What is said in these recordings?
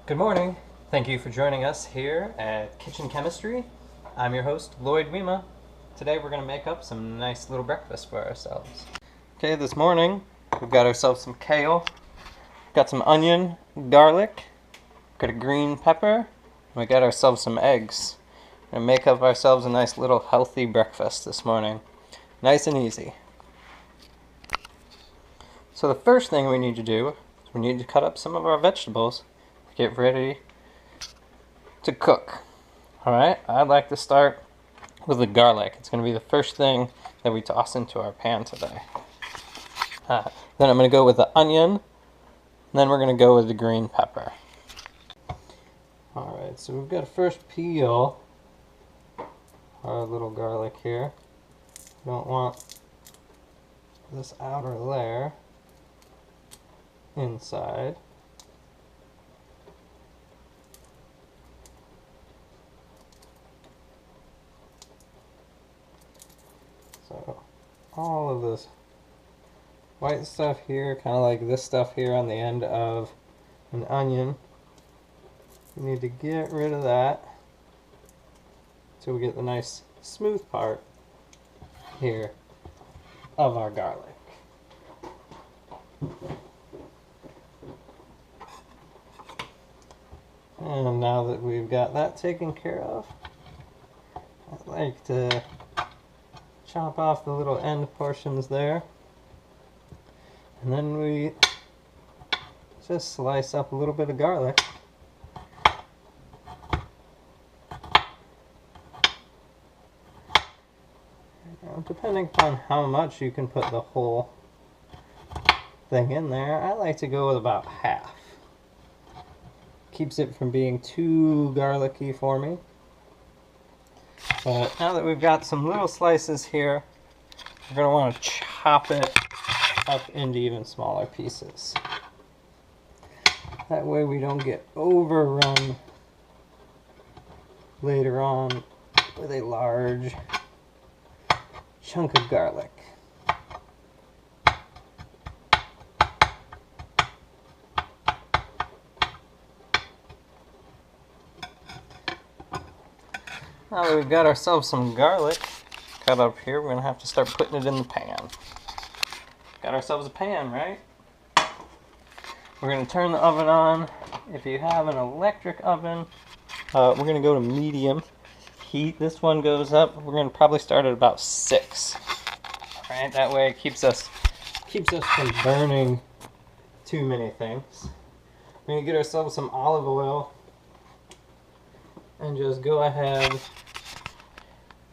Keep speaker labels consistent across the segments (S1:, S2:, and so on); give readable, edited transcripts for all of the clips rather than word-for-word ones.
S1: Good morning. Thank you for joining us here at Kitchen Kemistree. I'm your host, Lloyd Weema. Today we're going to make up some nice little breakfast for ourselves. Okay, this morning we've got ourselves some kale, got some onion, garlic, got a green pepper, and we got ourselves some eggs. We're going to make up ourselves a nice little healthy breakfast this morning. Nice and easy. So the first thing we need to do is we need to cut up some of our vegetables to get ready to cook. Alright, I'd like to start with the garlic. It's going to be the first thing that we toss into our pan today. Then I'm going to go with the onion, and then we're going to go with the green pepper. Alright, so we've got to first peel our little garlic here. We don't want this outer layer inside. So all of this white stuff here, kind of like this stuff here on the end of an onion, we need to get rid of that so we get the nice smooth part here of our garlic. And now that we've got that taken care of, I'd like to chop off the little end portions there, and then we just slice up a little bit of garlic. Now, depending upon how much you can put the whole thing in there, I like to go with about half. Keeps it from being too garlicky for me. But now that we've got some little slices here, we're going to want to chop it up into even smaller pieces. That way we don't get overrun later on with a large chunk of garlic. Now that we've got ourselves some garlic cut up here, we're going to have to start putting it in the pan. Got ourselves a pan, right? We're going to turn the oven on. If you have an electric oven, we're going to go to medium heat. This one goes up. We're going to probably start at about 6. Alright, that way it keeps us from burning too many things. We're going to get ourselves some olive oil and just go ahead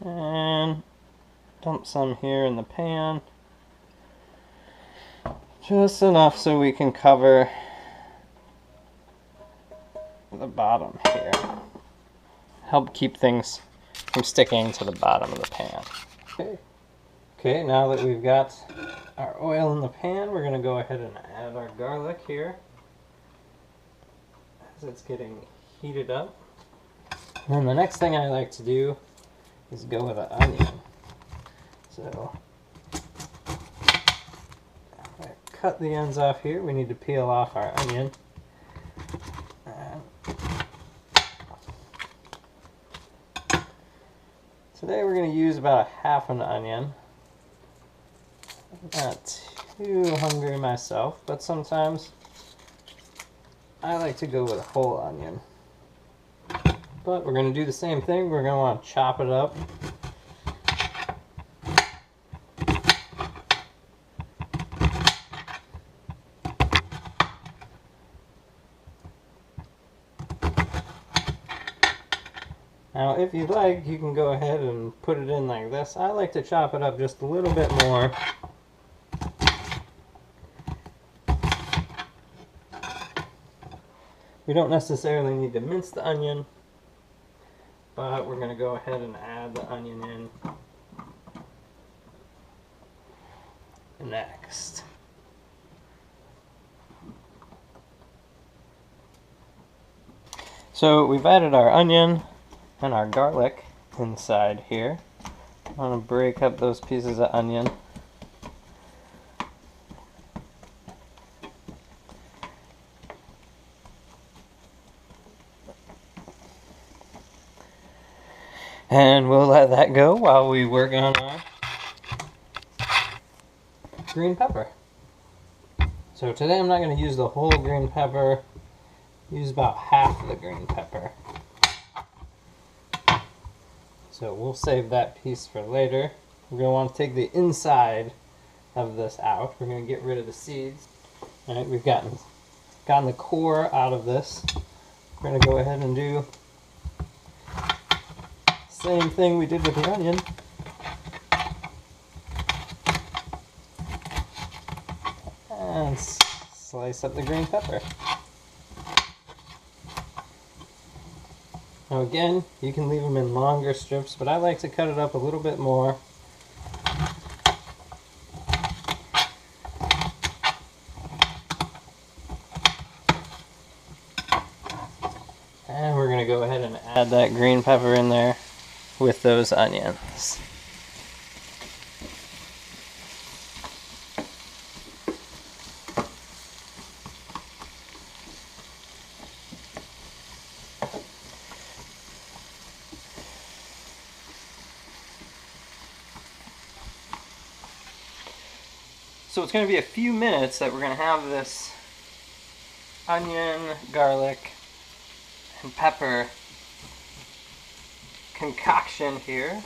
S1: and dump some here in the pan. Just enough so we can cover the bottom here. Help keep things from sticking to the bottom of the pan. Okay, now that we've got our oil in the pan, we're going to go ahead and add our garlic here as it's getting heated up. And then the next thing I like to do is go with an onion. So I cut the ends off here. We need to peel off our onion. And today we're going to use about half an onion. I'm not too hungry myself, but sometimes I like to go with a whole onion. But we're going to do the same thing. We're going to want to chop it up. Now, if you'd like, you can go ahead and put it in like this. I like to chop it up just a little bit more. We don't necessarily need to mince the onion, but we're going to go ahead and add the onion in next. So we've added our onion and our garlic inside here. I'm going to break up those pieces of onion. And we'll let that go while we work on our green pepper. So today I'm not going to use the whole green pepper. Use about half of the green pepper. So we'll save that piece for later. We're going to want to take the inside of this out. We're going to get rid of the seeds. All right, we've gotten the core out of this. We're going to go ahead and do the same thing we did with the onion. And slice up the green pepper. Now again, you can leave them in longer strips, but I like to cut it up a little bit more. And we're going to go ahead and add that green pepper in there with those onions. So it's going to be a few minutes that we're going to have this onion, garlic, and pepper concoction here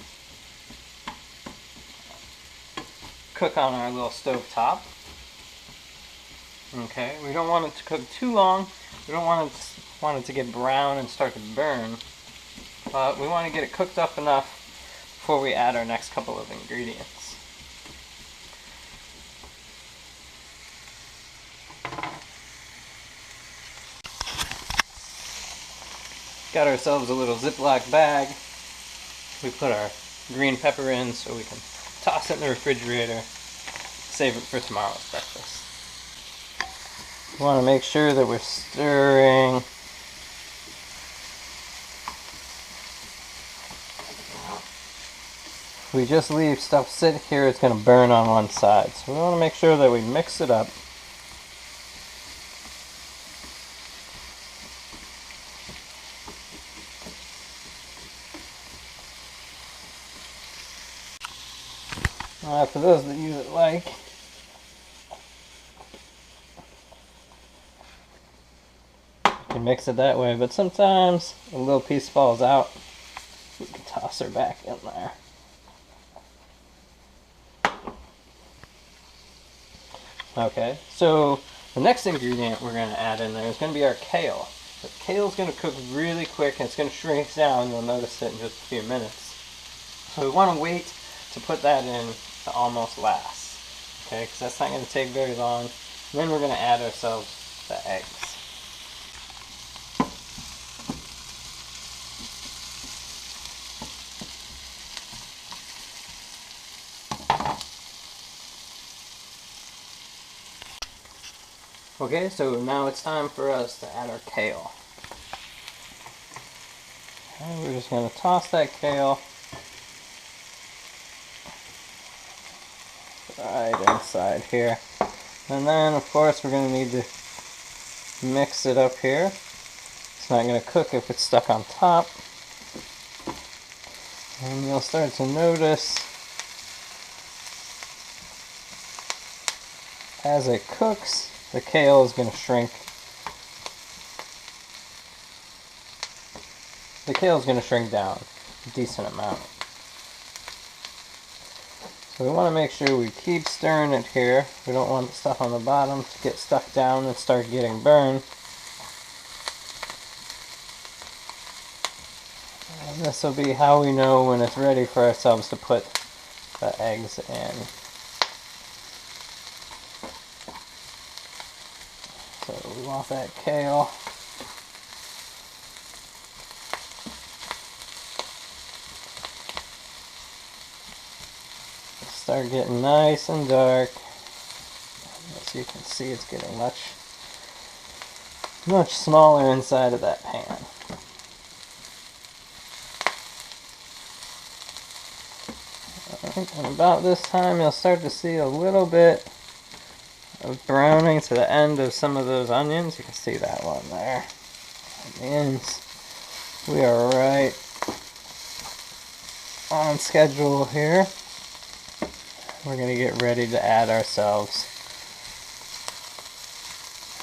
S1: cook on our little stove top. Okay, we don't want it to cook too long. We don't want it to get brown and start to burn, but we want to get it cooked up enough before we add our next couple of ingredients. Got ourselves a little Ziploc bag. We put our green pepper in so we can toss it in the refrigerator, save it for tomorrow's breakfast. We want to make sure that we're stirring. If we just leave stuff sit here, it's going to burn on one side. So we want to make sure that we mix it up. For those that use it you can mix it that way, but sometimes a little piece falls out. We can toss her back in there. Okay, so the next ingredient we're going to add in there is going to be our kale. The kale is going to cook really quick and it's going to shrink down. You'll notice it in just a few minutes. So we want to wait to put that in to almost last, okay, because that's not going to take very long. And then we're going to add ourselves the eggs. Okay, so now it's time for us to add our kale. And we're just going to toss that kale right inside here. And then of course we're going to need to mix it up here. It's not going to cook if it's stuck on top. And you'll start to notice as it cooks, the kale is going to shrink. The kale is going to shrink down a decent amount. So we want to make sure we keep stirring it here. We don't want the stuff on the bottom to get stuck down and start getting burned. And this will be how we know when it's ready for ourselves to put the eggs in. So we want that kale. Start getting nice and dark. As you can see, it's getting much smaller inside of that pan. Alright, and about this time you'll start to see a little bit of browning to the end of some of those onions. You can see that one there. Onions. We are right on schedule here. We're going to get ready to add ourselves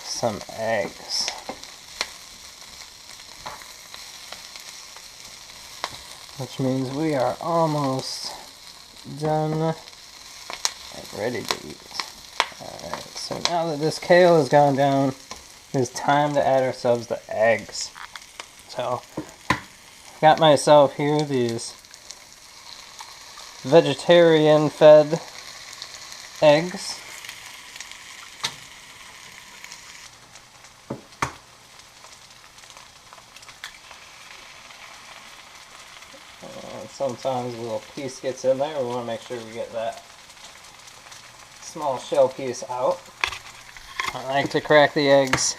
S1: some eggs. Which means we are almost done and ready to eat. Alright, so now that this kale has gone down, it's time to add ourselves the eggs. So, I've got myself here these vegetarian fed eggs. And sometimes a little piece gets in there. We want to make sure we get that small shell piece out. I like to crack the eggs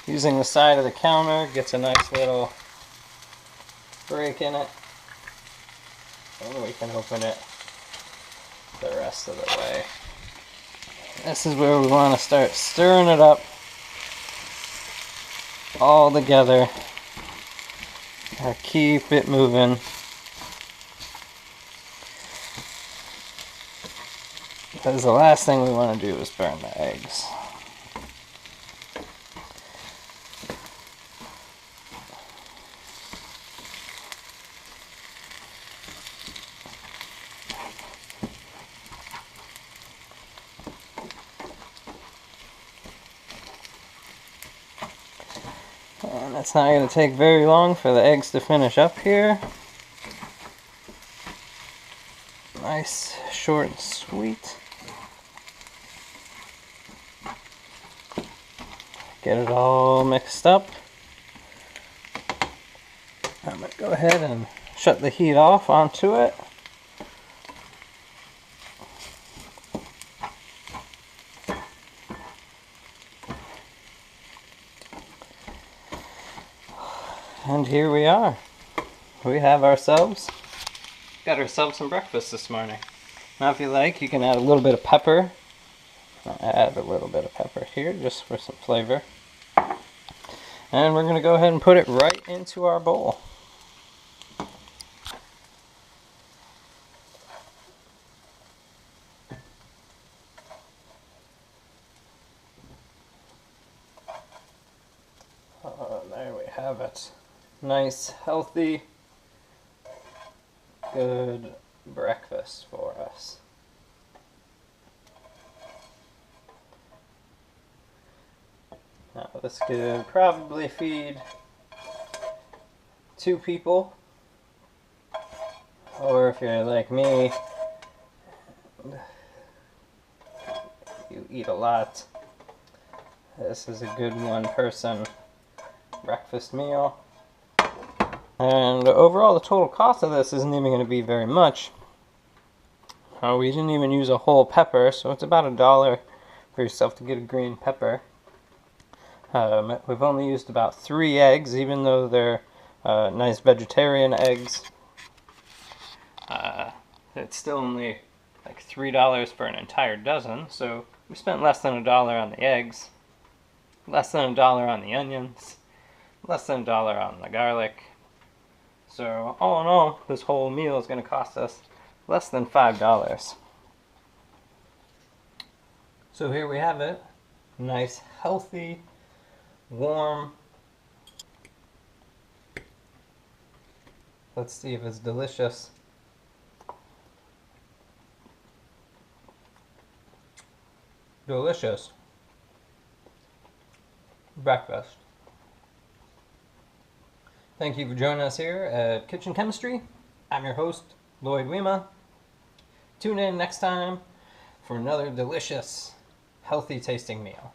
S1: using the side of the counter. Gets a nice little break in it. And we can open it the rest of the way. This is where we want to start stirring it up all together. Keep it moving. Because the last thing we want to do is burn the eggs. And it's not going to take very long for the eggs to finish up here. Nice, short and sweet. Get it all mixed up. I'm going to go ahead and shut the heat off onto it. And here we are. We have got ourselves some breakfast this morning. Now if you like, you can add a little bit of pepper. I'll add a little bit of pepper here just for some flavor. And we're going to go ahead and put it right into our bowl. There we have it. Nice, healthy, good breakfast for us. Now this could probably feed 2 people, or if you're like me, you eat a lot, this is a good 1-person breakfast meal. And overall the total cost of this isn't even going to be very much. We didn't even use a whole pepper, so it's about $1 for yourself to get a green pepper. We've only used about 3 eggs, even though they're nice vegetarian eggs. It's still only like $3 for an entire dozen, so we spent less than $1 on the eggs, less than $1 on the onions, less than $1 on the garlic. So all in all, this whole meal is going to cost us less than $5. So here we have it. Nice, healthy, warm. Let's see if it's delicious. Delicious breakfast. Thank you for joining us here at Kitchen Kemistree. I'm your host, Lloyd Weema. Tune in next time for another delicious, healthy tasting meal.